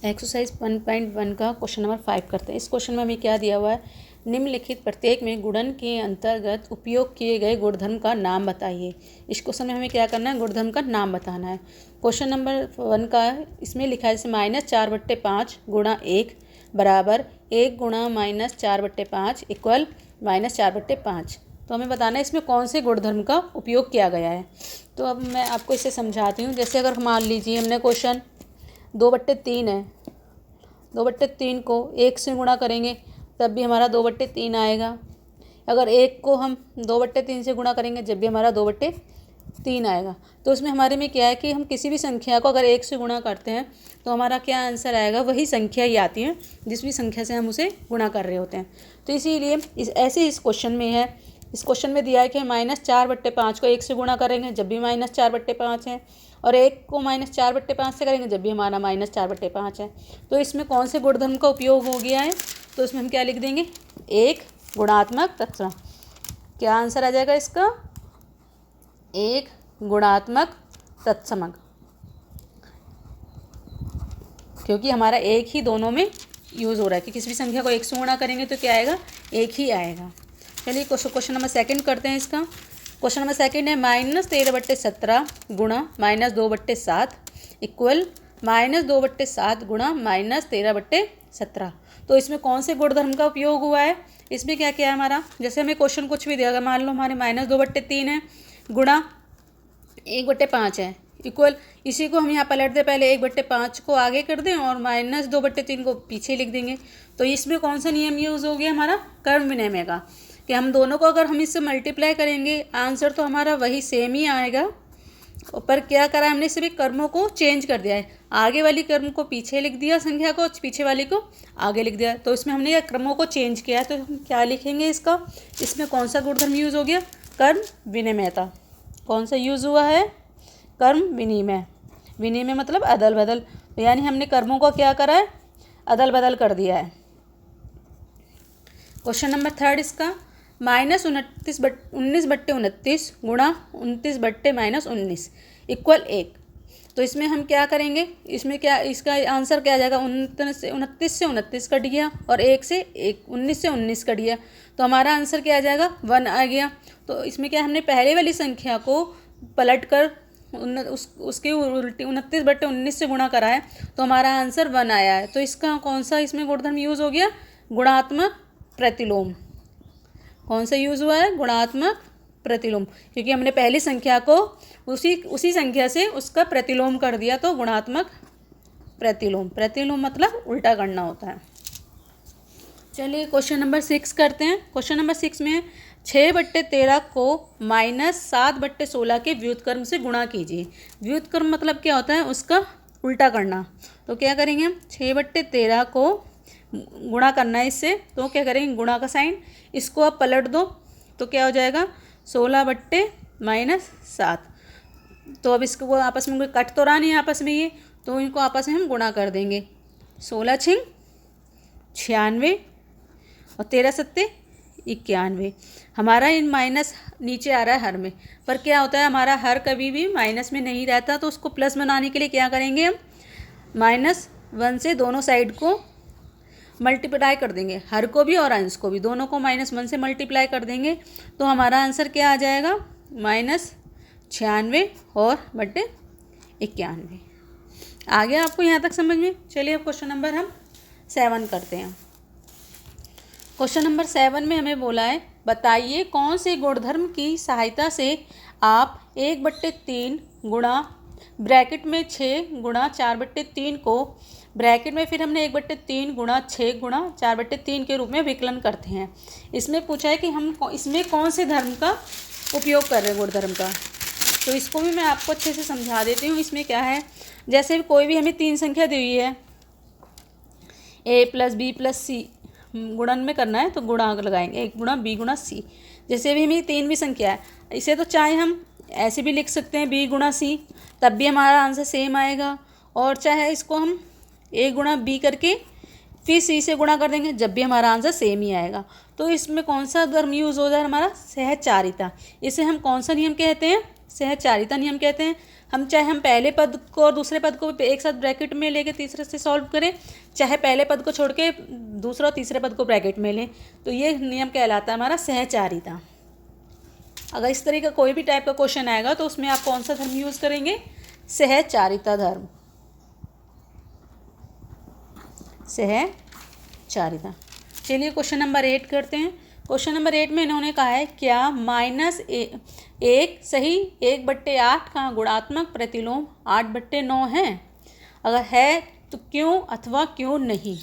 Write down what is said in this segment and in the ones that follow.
Exercise 1.1 का question number 5 करते हैं। इस क्वेश्चन में हमें क्या दिया हुआ है, निम्नलिखित प्रत्येक में गुणन के अंतर्गत उपयोग किए गए गुणधर्म का नाम बताइए। इस क्वेश्चन में हमें क्या करना है, गुणधर्म का नाम बताना है। क्वेश्चन नंबर 1 का इसमें लिखा है जैसे -4/5 गुणा 1 बराबर 1 गुणा -4/5 इक्वल -4/5। तो हमें बताना है इसमें कौन से गुणधर्म का उपयोग किया गया है। तो अब मैं आपको इसे समझाती हूँ। जैसे अगर मान लीजिए हमने क्वेश्चन 2/3 है, 2/3 को 1 से गुणा करेंगे तब भी हमारा 2/3 आएगा। अगर 1 को हम 2/3 से गुणा करेंगे जब भी हमारा 2/3 आएगा। तो उसमें हमारे में क्या है कि हम किसी भी संख्या को अगर 1 से गुणा करते हैं तो हमारा क्या आंसर आएगा, वही संख्या ही आती है जिस भी संख्या से हम उसे गुणा कर रहे होते हैं। तो इसीलिए इस क्वेश्चन में है, इस क्वेश्चन में दिया है कि -4/5 को 1 से गुणा करेंगे जब भी -4/5 है, और 1 को -4/5 से करेंगे जब भी हमारा -4/5 है। तो इसमें कौन से गुणधर्म का उपयोग हो गया है, तो इसमें हम क्या लिख देंगे, एक गुणात्मक तत्सम। क्या आंसर आ जाएगा इसका, एक गुणात्मक तत्समक, क्योंकि हमारा एक ही दोनों में यूज़ हो रहा है कि किसी भी संख्या को 1 से गुणा करेंगे तो क्या आएगा, एक ही आएगा। चलिए क्वेश्चन नंबर 2 करते हैं इसका। क्वेश्चन नंबर 2 है -13/17 गुणा -2/7 इक्वल -2/7 गुणा -13/17। तो इसमें कौन से गुणधर्म का उपयोग हुआ है, इसमें क्या क्या है हमारा, जैसे हमें क्वेश्चन कुछ भी दिया, मान लो हमारे -2/3 है गुणा 1/5 है इक्वल, इसी को हम यहाँ पलट दें, पहले 1/5 को आगे कर दें और -2/3 को पीछे लिख देंगे। तो इसमें कौन सा नियम यूज़ हो गया हमारा, कर्म विनिमय का, कि हम दोनों को अगर हम इससे मल्टीप्लाई करेंगे आंसर तो हमारा वही सेम ही आएगा, पर क्या करा हमने, सिर्फ कर्मों को चेंज कर दिया है, आगे वाली कर्म को पीछे लिख दिया, संख्या को पीछे वाली को आगे लिख दिया। तो इसमें हमने कर्मों को चेंज किया है, तो हम क्या लिखेंगे इसका, इसमें कौन सा गुणधर्म यूज़ हो गया, कर्म विनिमयता। कौन सा यूज़ हुआ है, कर्म विनिमय। विनिमय मतलब अदल बदल, तो यानी हमने कर्मों को क्या करा है, अदल बदल कर दिया है। क्वेश्चन नंबर 3 इसका -19/29 गुणा 29/-19 इक्वल 1। तो इसमें हम क्या करेंगे, इसमें क्या, इसका आंसर क्या आ जाएगा, 29 से 29 कट गया और 1 से 19 से 19 कट गया, तो हमारा आंसर क्या आ जाएगा, 1 आ गया। तो इसमें क्या, हमने पहले वाली संख्या को पलट कर उसके उल्टी 29/19 से गुणा करा है, तो हमारा आंसर 1 आया है। तो इसका कौन सा इसमें गुणधर्म यूज़ हो गया, गुणात्मक प्रतिलोम। कौन सा यूज़ हुआ है, गुणात्मक प्रतिलोम, क्योंकि हमने पहली संख्या को उसी संख्या से उसका प्रतिलोम कर दिया, तो गुणात्मक प्रतिलोम। प्रतिलोम मतलब उल्टा करना होता है। चलिए क्वेश्चन नंबर 6 करते हैं। क्वेश्चन नंबर 6 में 6/13 को -7/16 के व्युत्क्रम से गुणा कीजिए। व्युत्क्रम मतलब क्या होता है, उसका उल्टा करना। तो क्या करेंगे हम, 6/13 को गुणा करना है इससे, तो क्या करेंगे, गुणा का साइन, इसको आप पलट दो तो क्या हो जाएगा, 16/-7। तो अब इसको आपस में कट तो रहा नहीं आपस में ये, तो इनको आपस में हम गुणा कर देंगे। 16×6 = 96 और 13×7 = 91। हमारा इन माइनस नीचे आ रहा है हर में, पर क्या होता है, हमारा हर कभी भी माइनस में नहीं रहता, तो उसको प्लस बनाने के लिए क्या करेंगे हम, -1 से दोनों साइड को मल्टीप्लाई कर देंगे, हर को भी और अंश को भी, दोनों को -1 से मल्टीप्लाई कर देंगे, तो हमारा आंसर क्या आ जाएगा, -96 और बटे 91। आ गया आपको यहाँ तक समझ में। चलिए अब क्वेश्चन नंबर हम 7 करते हैं। क्वेश्चन नंबर 7 में हमें बोला है, बताइए कौन से गुणधर्म की सहायता से आप 1/3 गुणा ब्रैकेट में 6 गुणा 4/3 को ब्रैकेट में फिर हमने 1/3 गुणा 6 गुणा 4/3 के रूप में विकलन करते हैं। इसमें पूछा है कि हम इसमें कौन से धर्म का उपयोग कर रहे हैं, गुणधर्म का। तो इसको भी मैं आपको अच्छे से समझा देती हूँ। इसमें क्या है, जैसे कोई भी हमें 3 संख्या दी हुई है, a + b + c गुणन में करना है तो गुणांक लगाएंगे, 1 गुणा b गुणा c। जैसे भी हमें 3 भी संख्या है, इसे तो चाहे हम ऐसे भी लिख सकते हैं b गुणा c, तब भी हमारा आंसर सेम आएगा, और चाहे इसको हम a गुणा b करके फिर c से गुणा कर देंगे, जब भी हमारा आंसर सेम ही आएगा। तो इसमें कौन सा धर्म यूज़ हो जाए, हमारा सहचारिता। इसे हम कौन सा नियम कहते हैं, सहचारिता नियम कहते हैं। हम पहले पद को और दूसरे पद को एक साथ ब्रैकेट में लेके तीसरे से सॉल्व करें, चाहे पहले पद को छोड़ के दूसरा और तीसरे पद को ब्रैकेट में लें, तो ये नियम कहलाता है हमारा सहचारिता। अगर इस तरह का कोई भी टाइप का क्वेश्चन आएगा तो उसमें आप कौन सा धर्म यूज़ करेंगे? सहचारिता धर्म, सहचारिता। चलिए क्वेश्चन नंबर 8 करते हैं। क्वेश्चन नंबर 8 में इन्होंने कहा है क्या -1 सही 1/8 का गुणात्मक प्रतिलोम 8/9 है? अगर है तो क्यों अथवा क्यों नहीं?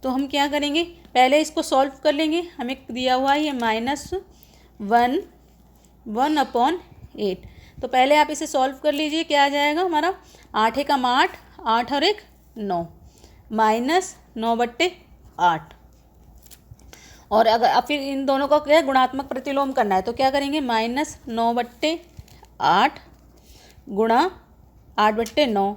तो हम क्या करेंगे, पहले इसको सॉल्व कर लेंगे। हमें दिया हुआ है ये -1/8, तो पहले आप इसे सॉल्व कर लीजिए। क्या आ जाएगा हमारा? 8 एकम 8, 8 और 1 9, -9/8। और अगर फिर इन दोनों का क्या गुणात्मक प्रतिलोम करना है, तो क्या करेंगे? -9/8 गुणा 8/9।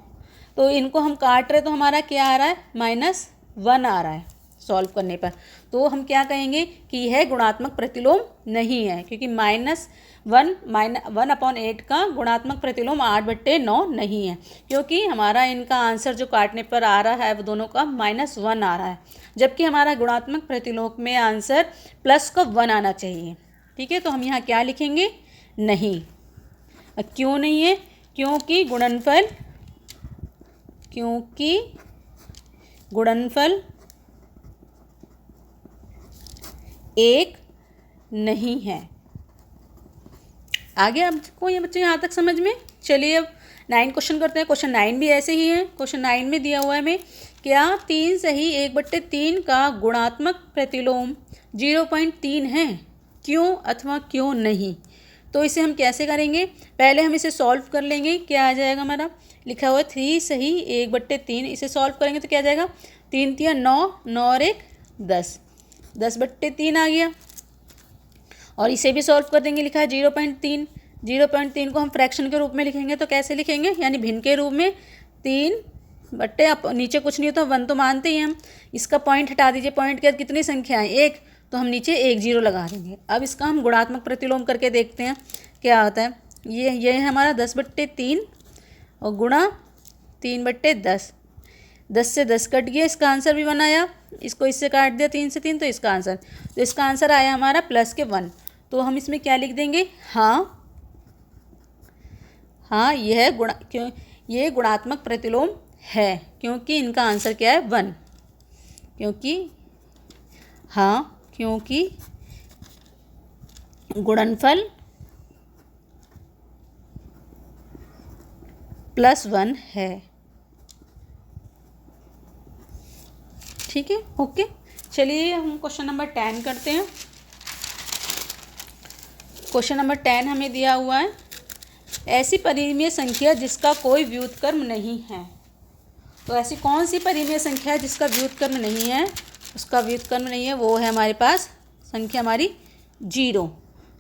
तो इनको हम काट रहे तो हमारा क्या आ रहा है? -1 आ रहा है सॉल्व करने पर। तो हम क्या कहेंगे कि यह गुणात्मक प्रतिलोम नहीं है, क्योंकि -1/8 का गुणात्मक प्रतिलोम 8/9 नहीं है, क्योंकि हमारा इनका आंसर जो काटने पर आ रहा है वो दोनों का -1 आ रहा है, जबकि हमारा गुणात्मक प्रतिलोम में आंसर प्लस का 1 आना चाहिए। ठीक है, तो हम यहाँ क्या लिखेंगे? नहीं। क्यों नहीं है? क्योंकि गुणनफल 1 नहीं है। आगे आपको ये बच्चे यहाँ तक समझ में? चलिए अब 9 क्वेश्चन करते हैं। क्वेश्चन 9 भी ऐसे ही है। क्वेश्चन 9 में दिया हुआ है हमें क्या 3 सही 1/3 का गुणात्मक प्रतिलोम 0.3 है? क्यों अथवा क्यों नहीं? तो इसे हम कैसे करेंगे? पहले हम इसे सॉल्व कर लेंगे। क्या आ जाएगा हमारा? लिखा हुआ है 3 सही 1/3। इसे सॉल्व करेंगे तो क्या आ जाएगा? 3 3 9, 9 और 1 10, 10/3 आ गया। और इसे भी सॉल्व कर देंगे। लिखा है 0.3, 0.3 को हम फ्रैक्शन के रूप में लिखेंगे तो कैसे लिखेंगे? यानी भिन्न के रूप में 3 नीचे कुछ नहीं होता 1 तो मानते ही हम। इसका पॉइंट हटा दीजिए। पॉइंट के बाद कितनी संख्या है? 1, तो हम नीचे 1 0 लगा देंगे। अब इसका हम गुणात्मक प्रतिलोम करके देखते हैं क्या होता है। ये है हमारा 10/3 और गुणा 3/10, 10 से 10 कट गया, इसका आंसर भी 1 आया। इसको इससे काट दिया 3 से 3, तो इसका आंसर आया हमारा प्लस के 1। तो हम इसमें क्या लिख देंगे? हाँ ये गुणात्मक प्रतिलोम है, क्योंकि इनका आंसर क्या है? 1। क्योंकि गुणनफल +1 है। ठीक है, ओके। चलिए हम क्वेश्चन नंबर 10 करते हैं। क्वेश्चन नंबर 10 हमें दिया हुआ है ऐसी परिमेय संख्या जिसका कोई व्युत्क्रम नहीं है। तो ऐसी कौन सी परिमेय संख्या है जिसका व्युत्क्रम नहीं है? उसका व्युत्क्रम नहीं है, वो है हमारे पास संख्या हमारी 0,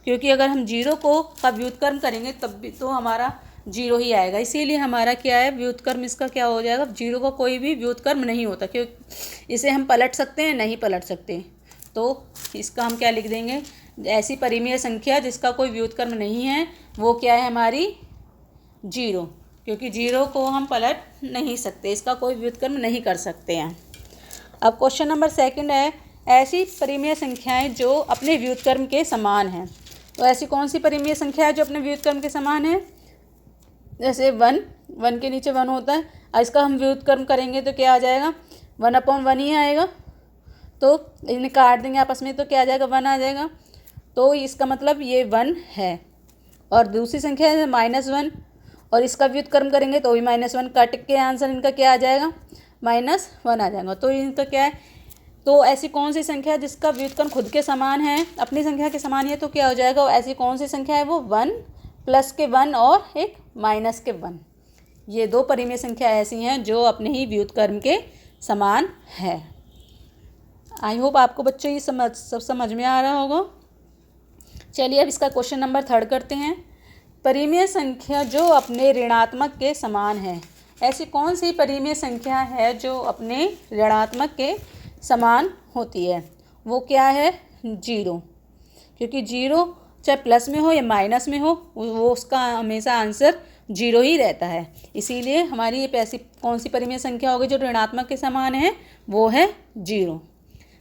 क्योंकि अगर हम 0 का व्युत्क्रम करेंगे तब भी तो हमारा 0 ही आएगा। इसीलिए हमारा क्या है? व्युत्क्रम इसका क्या हो जाएगा? 0 का कोई भी व्युत्क्रम नहीं होता, क्योंकि इसे हम पलट सकते हैं, नहीं पलट सकते। तो इसका हम क्या लिख देंगे? ऐसी परिमेय संख्या जिसका कोई व्युत्क्रम नहीं है वो क्या है? हमारी 0, क्योंकि 0 को हम पलट नहीं सकते, इसका कोई व्युत्क्रम नहीं कर सकते हैं। अब क्वेश्चन नंबर 2 है ऐसी परिमेय संख्याएं जो अपने व्युत्क्रम के समान हैं। तो ऐसी कौन सी परिमेय संख्या है जो अपने व्युत्क्रम के समान है? जैसे 1 के नीचे 1 होता है, और इसका हम व्युत्क्रम करेंगे तो क्या आ जाएगा? 1/1 ही आएगा। तो इन्हें काट देंगे आपस में तो क्या आ जाएगा? 1 आ जाएगा। तो इसका मतलब ये 1 है। और दूसरी संख्या है -1, और इसका व्युत्क्रम करेंगे तो भी -1, कट के आंसर इनका क्या आ जाएगा? -1 आ जाएगा। तो इनका क्या है? तो ऐसी कौन सी संख्या है जिसका व्युत्क्रम खुद के समान है, अपनी संख्या के समान है? तो क्या हो जाएगा? ऐसी कौन सी संख्या है? वो 1 + के 1 और एक - के 1। ये 2 परिमेय संख्या ऐसी हैं जो अपने ही व्युत्क्रम के समान है। आई होप आपको बच्चों ये सब समझ में आ रहा होगा। चलिए अब इसका क्वेश्चन नंबर 3 करते हैं। परिमेय संख्या जो अपने ऋणात्मक के समान है। ऐसी कौन सी परिमेय संख्या है जो अपने ऋणात्मक के समान होती है? वो क्या है? 0, क्योंकि 0 चाहे प्लस में हो या माइनस में हो वो उसका हमेशा आंसर जीरो ही रहता है। इसीलिए हमारी ये ऐसी कौन सी परिमेय संख्या होगी जो ऋणात्मक के समान है, वो है जीरो।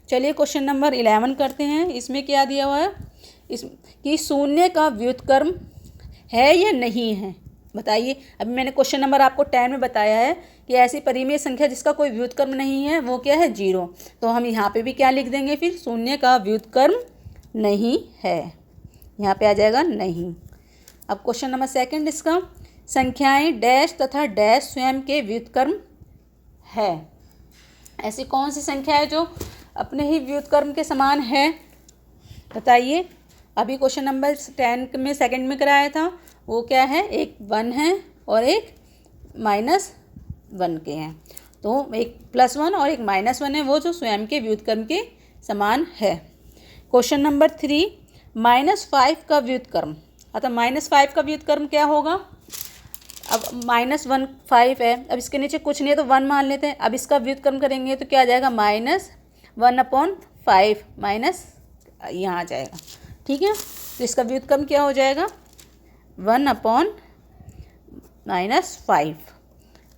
चलिए क्वेश्चन नंबर 11 करते हैं। इसमें क्या दिया हुआ है इस कि शून्य का व्युत्क्रम है या नहीं है, बताइए। अभी मैंने क्वेश्चन नंबर आपको 10 में बताया है कि ऐसी परिमेय संख्या जिसका कोई व्युत्क्रम नहीं है वो क्या है, जीरो। तो हम यहाँ पे भी क्या लिख देंगे फिर, शून्य का व्युत्क्रम नहीं है, यहाँ पे आ जाएगा नहीं। अब क्वेश्चन नंबर 2 इसका, संख्याएं डैश तथा डैश स्वयं के व्युत्क्रम है। ऐसी कौन सी संख्या है जो अपने ही व्युत्क्रम के समान है, बताइए। अभी क्वेश्चन नंबर 10 में सेकंड में कराया था, वो क्या है, एक 1 है और एक -1 के हैं। तो एक +1 और एक -1 है, वो जो स्वयं के व्युत्क्रम के समान है। क्वेश्चन नंबर 3, -5 का व्युत्क्रम। अतः -5 का व्युत्क्रम क्या होगा, अब -1 5 है, अब इसके नीचे कुछ नहीं है तो 1 मान लेते हैं। अब इसका व्युत्क्रम करेंगे तो क्या आ जाएगा, -1/5 माइनस यहाँ आ जाएगा, ठीक है। तो इसका व्युत्क्रम क्या हो जाएगा, 1/-5,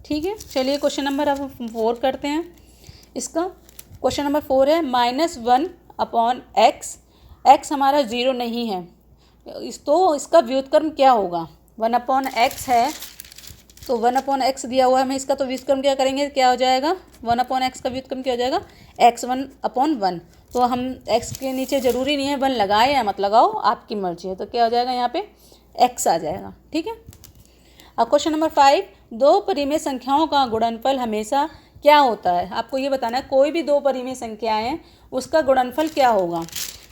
ठीक है। चलिए क्वेश्चन नंबर अब 4 करते हैं। इसका क्वेश्चन नंबर 4 है -1/x। x हमारा 0 नहीं है, तो इसका व्युत्क्रम क्या होगा, 1/x है तो 1/x दिया हुआ है हमें, इसका तो व्युत्क्रम क्या करेंगे, क्या हो जाएगा, 1/x का व्युत्क्रम क्या हो जाएगा, x1/1। तो हम x के नीचे ज़रूरी नहीं है 1 लगाए या मत लगाओ, आपकी मर्जी है। तो क्या हो जाएगा, यहाँ पे x आ जाएगा, ठीक है। अब क्वेश्चन नंबर 5, दो परिमेय संख्याओं का गुणनफल हमेशा क्या होता है। आपको ये बताना है, कोई भी दो परिमेय संख्याएं हैं उसका गुणनफल क्या होगा।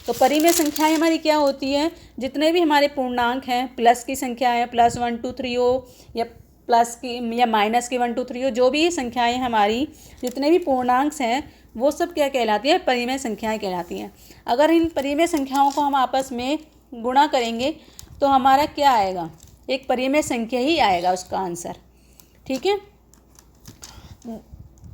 तो परिमेय संख्याएं हमारी क्या होती है, जितने भी हमारे पूर्णांक हैं, प्लस की संख्या है, +1 2 3 हो या प्लस की या माइनस की 1 2 3 हो, जो भी संख्याएं हमारी जितने भी पूर्णांक हैं वो सब क्या कहलाती है, परिमेय संख्याएं कहलाती हैं। अगर इन परिमेय संख्याओं को हम आपस में गुणा करेंगे तो हमारा क्या आएगा, एक परिमेय संख्या ही आएगा उसका आंसर, ठीक है।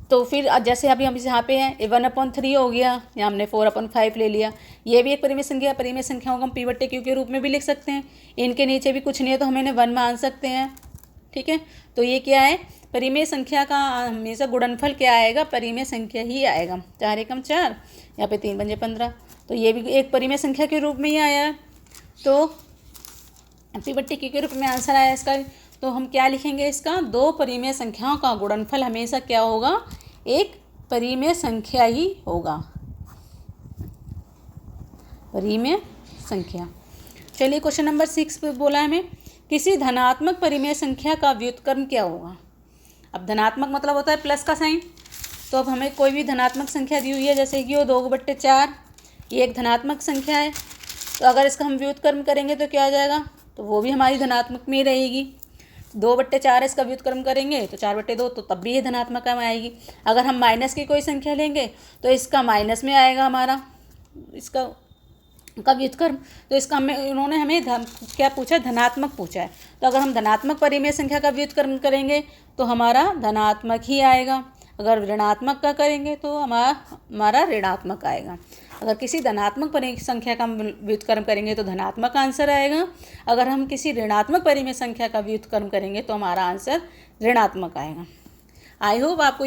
तो फिर जैसे अभी हम यहाँ पे हैं, 1/3 हो गया, या हमने 4/5 ले लिया, ये भी एक परिमेय संख्या है। परिमेय संख्याओं को हम P/Q के रूप में भी लिख सकते हैं। इनके नीचे भी कुछ नहीं है तो हम इन्हें 1 मान सकते हैं, ठीक है। तो ये क्या है, परिमेय संख्या का हमेशा गुणनफल क्या आएगा, परिमेय संख्या ही आएगा। 4 एकम 4, यहाँ पे 3 पंजे 15, तो ये भी एक परिमेय संख्या के रूप में ही आया है। तो P/Q के रूप में आंसर आया इसका। तो हम क्या लिखेंगे इसका, दो परिमेय संख्याओं का गुणनफल हमेशा क्या होगा, एक परिमेय संख्या ही होगा, परिमेय संख्या। चलिए क्वेश्चन नंबर 6 पे बोला है हमें, किसी धनात्मक परिमेय संख्या का व्युत्क्रम क्या होगा। अब धनात्मक मतलब होता है प्लस का साइन। तो अब हमें कोई भी धनात्मक संख्या दी हुई है, जैसे कि वो 2/4, ये एक धनात्मक संख्या है। तो अगर इसका हम व्युत्क्रम करेंगे तो क्या आ जाएगा, तो वो भी हमारी धनात्मक में रहेगी। 2/4 इसका व्युत्क्रम करेंगे तो 4/2, तो तब भी ये धनात्मक में आएगी। अगर हम माइनस की कोई संख्या लेंगे तो इसका माइनस में आएगा हमारा इसका व्युत्क्रम। तो इसका उन्होंने हमें क्या पूछा, धनात्मक पूछा है। तो अगर हम धनात्मक परिमेय संख्या का व्युत्क्रम करेंगे तो हमारा धनात्मक ही आएगा। अगर ऋणात्मक का करेंगे तो हमारा ऋणात्मक आएगा। अगर किसी धनात्मक परिमेय संख्या का व्युत्क्रम करेंगे तो धनात्मक आंसर आएगा। अगर हम किसी ऋणात्मक परिमेय संख्या का व्युत्क्रम करेंगे तो हमारा आंसर ऋणात्मक आएगा। आई होप आपको